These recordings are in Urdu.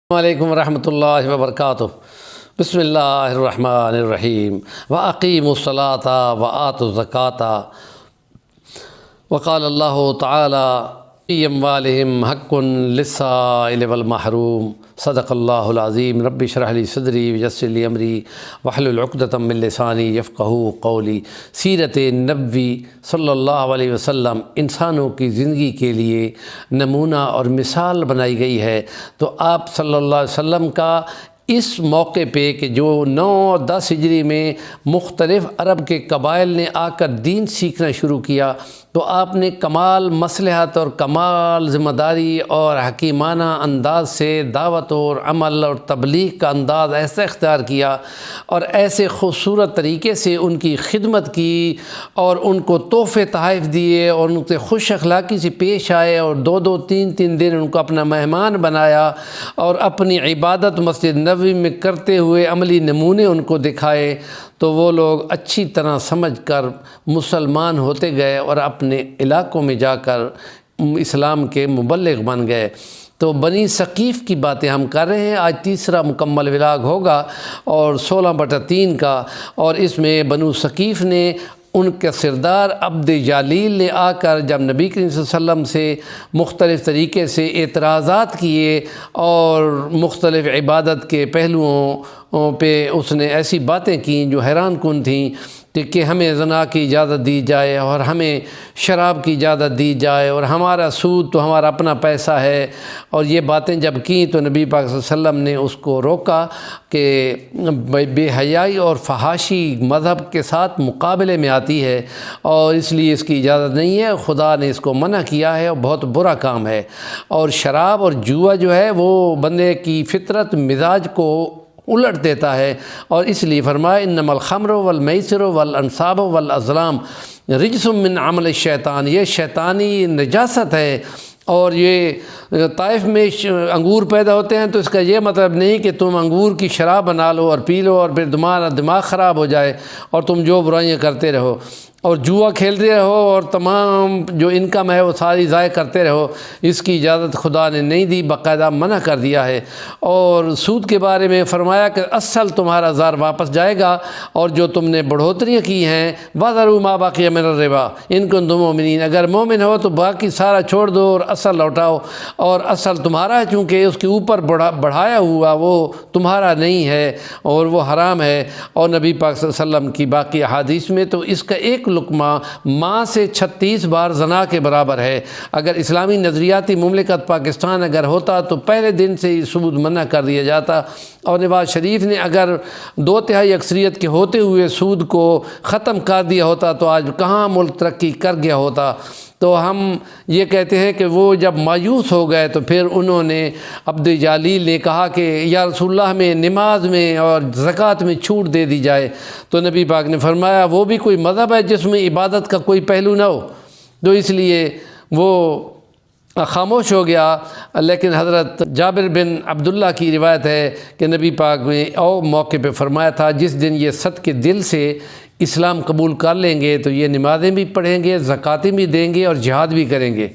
السلام علیکم ورحمۃ اللہ وبرکاتہ۔ بسم اللہ الرحمن الرحیم۔ وَأَقِيمُوا الصَّلَاةَ وَآتُوا الزَّكَاةَ وقال اللہ تعالی فی اموالہم حق للسائل والمحروم۔ صدق اللہ العظیم۔ رب اشرح لی صدری ویسر لی امری واحلل عقدۃ من لسانی یفقہوا قولی۔ سیرت نبوی صلی اللہ علیہ وسلم انسانوں کی زندگی کے لیے نمونہ اور مثال بنائی گئی ہے، تو آپ صلی اللہ علیہ وسلم کا اس موقع پہ کہ جو 9-10 ہجری میں مختلف عرب کے قبائل نے آ کر دین سیکھنا شروع کیا، تو آپ نے کمال مصلحت اور کمال ذمہ داری اور حکیمانہ انداز سے دعوت اور عمل اور تبلیغ کا انداز ایسا اختیار کیا اور ایسے خوبصورت طریقے سے ان کی خدمت کی اور ان کو تحفے تحائف دیے اور ان سے خوش اخلاقی سے پیش آئے اور 2-2 3-3 دن ان کو اپنا مہمان بنایا اور اپنی عبادت مسجد نبوی میں کرتے ہوئے عملی نمونے ان کو دکھائے، تو وہ لوگ اچھی طرح سمجھ کر مسلمان ہوتے گئے اور اپنے علاقوں میں جا کر اسلام کے مبلغ بن گئے۔ تو بنی ثقیف کی باتیں ہم کر رہے ہیں، آج تیسرا مکمل ولاگ ہوگا اور 16/3 کا، اور اس میں بنو ثقیف نے ان کے سردار عبد جالیل نے آ کر جب نبی کریم صلی اللہ علیہ وسلم سے مختلف طریقے سے اعتراضات کیے اور مختلف عبادت کے پہلوؤں پہ اس نے ایسی باتیں کیں جو حیران کن تھیں کہ ہمیں زنا کی اجازت دی جائے اور ہمیں شراب کی اجازت دی جائے اور ہمارا سود تو ہمارا اپنا پیسہ ہے، اور یہ باتیں جب کیں تو نبی پاک صلی اللہ علیہ وسلم نے اس کو روکا کہ بے حیائی اور فحاشی مذہب کے ساتھ مقابلے میں آتی ہے اور اس لیے اس کی اجازت نہیں ہے، خدا نے اس کو منع کیا ہے اور بہت برا کام ہے۔ اور شراب اور جوا جو ہے وہ بندے کی فطرت مزاج کو الٹ دیتا ہے، اور اس لیے فرمایا انما الخمر والمیسر والانصاب والازلام رجس من عمل الشیطان، یہ شیطانی نجاست ہے۔ اور یہ طائف میں انگور پیدا ہوتے ہیں تو اس کا یہ مطلب نہیں کہ تم انگور کی شراب بنا لو اور پی لو اور پھر تمہارا دماغ خراب ہو جائے اور تم جو برائیاں کرتے رہو اور جوا کھیلتے رہو اور تمام جو انکم ہے وہ ساری ضائع کرتے رہو، اس کی اجازت خدا نے نہیں دی، باقاعدہ منع کر دیا ہے۔ اور سود کے بارے میں فرمایا کہ اصل تمہارا زار واپس جائے گا، اور جو تم نے بڑھوتریاں کی ہیں وَذَرُوا مَا بَقِيَ مِنَ الرِّبَا إِن كُنتُم مُؤْمِنِينَ، اگر مومن ہو تو باقی سارا چھوڑ دو اور اصل لوٹاؤ، اور اصل تمہارا ہے چونکہ اس کے اوپر بڑھایا ہوا وہ تمہارا نہیں ہے اور وہ حرام ہے۔ اور نبی پاک صلی اللہ علیہ وسلم کی باقی احادیث میں تو اس کا ایک لقمہ ماں سے 36 بار زنا کے برابر ہے۔ اگر اسلامی نظریاتی مملکت پاکستان اگر ہوتا تو پہلے دن سے ہی سود منع کر دیا جاتا، اور نواز شریف نے اگر 2/3 اکثریت کے ہوتے ہوئے سود کو ختم کر دیا ہوتا تو آج کہاں ملک ترقی کر گیا ہوتا۔ تو ہم یہ کہتے ہیں کہ وہ جب مایوس ہو گئے تو پھر انہوں نے عبد جالیل نے کہا کہ یا رسول اللہ میں نماز میں اور زکوٰۃ میں چھوٹ دے دی جائے، تو نبی پاک نے فرمایا وہ بھی کوئی مذہب ہے جس میں عبادت کا کوئی پہلو نہ ہو، تو اس لیے وہ خاموش ہو گیا۔ لیکن حضرت جابر بن عبداللہ کی روایت ہے کہ نبی پاک نے موقع پہ فرمایا تھا جس دن یہ صدقے دل سے اسلام قبول کر لیں گے تو یہ نمازیں بھی پڑھیں گے، زکاتیں بھی دیں گے اور جہاد بھی کریں گے۔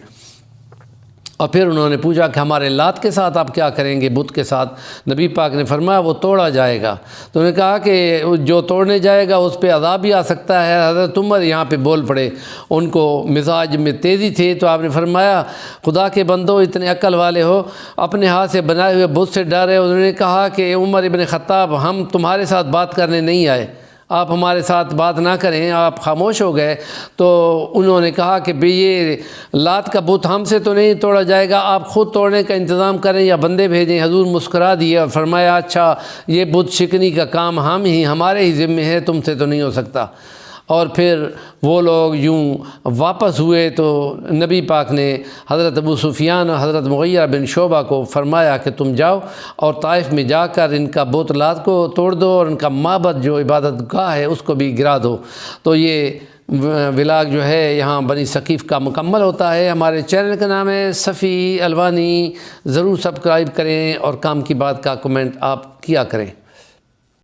اور پھر انہوں نے پوچھا کہ ہمارے لات کے ساتھ آپ کیا کریں گے، بت کے ساتھ؟ نبی پاک نے فرمایا وہ توڑا جائے گا۔ تو انہوں نے کہا کہ جو توڑنے جائے گا اس پہ عذاب بھی آ سکتا ہے۔ حضرت عمر یہاں پہ بول پڑے، ان کو مزاج میں تیزی تھی، تو آپ نے فرمایا خدا کے بندو اتنے عقل والے ہو، اپنے ہاتھ سے بنائے ہوئے بت سے ڈرے۔ انہوں نے کہا کہ عمر ابن خطاب ہم تمہارے ساتھ بات کرنے نہیں آئے، آپ ہمارے ساتھ بات نہ کریں، آپ خاموش ہو گئے۔ تو انہوں نے کہا کہ بھئی یہ لات کا بت ہم سے تو نہیں توڑا جائے گا، آپ خود توڑنے کا انتظام کریں یا بندے بھیجیں۔ حضور مسکرا دیے اور فرمایا اچھا یہ بت شکنی کا کام ہمارے ہی ذمہ ہے، تم سے تو نہیں ہو سکتا۔ اور پھر وہ لوگ یوں واپس ہوئے تو نبی پاک نے حضرت ابو سفیان اور حضرت مغیرہ بن شعبہ کو فرمایا کہ تم جاؤ اور طائف میں جا کر ان کا بت لات کو توڑ دو اور ان کا معبد جو عبادت گاہ ہے اس کو بھی گرا دو۔ تو یہ ولاگ جو ہے یہاں بنی ثقیف کا مکمل ہوتا ہے۔ ہمارے چینل کا نام ہے صفی الوانی، ضرور سبسکرائب کریں اور کام کی بات کا کمنٹ آپ کیا کریں۔